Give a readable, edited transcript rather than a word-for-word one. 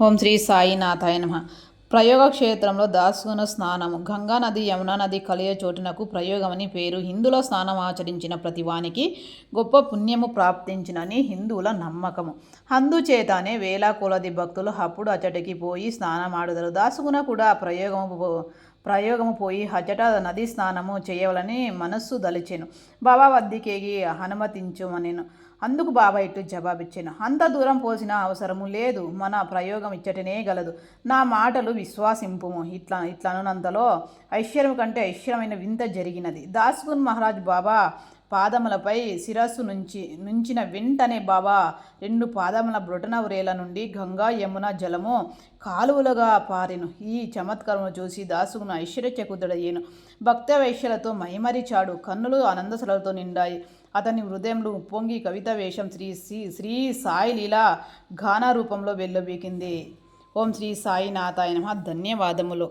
ఓం శ్రీ సాయినాథాయ నమః. ప్రయోగక్షేత్రంలో దాసుగుణ స్నానము. గంగా నది యమునా నది కలియ చోటునకు ప్రయోగమని పేరు. హిందువుల స్నానం ఆచరించిన ప్రతివానికి గొప్ప పుణ్యము ప్రాప్తించినని హిందువుల నమ్మకము. అందుచేతనే వేల కొలది భక్తులు అప్పుడు అచ్చటికి పోయి స్నానమాడుదరు. దాసుగుణ కూడా ప్రయోగము పోయి అచ్చట నది స్నానము చేయవలని మనస్సు దలిచెను. బాబా వద్దకేగి అనుమతించుమనెను. అందుకు బాబా ఇట్లు జవాబిచ్చెను. అంత దూరం పోసిన అవసరము లేదు. మన ప్రయోగం ఇచ్చటనే గలదు. నా మాటలు విశ్వాసింపుము. ఇట్లనున్నంతలో ఐశ్వర్యం కంటే ఐశ్వర్యమైన వింత జరిగినది. దాస్గున్ మహారాజ్ బాబా పాదములపై శిరస్సు నుంచిన వెంటనే బాబా రెండు పాదముల బ్రొటన వ్రేల నుండి గంగా యమున జలము కాలువలుగా పారెను. ఈ చమత్కారము చూసి దాసుగును ఐశ్వర్యచకుతుడయ్యేను. భక్త వైశ్యులతో మైమరిచాడు. కన్నులు ఆనందసలతో నిండాయి. అతని హృదయంలో ఉప్పొంగి కవిత వేషం శ్రీ సాయి లీలా గాన రూపంలో వెల్లబీకింది. ఓం శ్రీ సాయినాథాయ నమః. ధన్యవాదములు.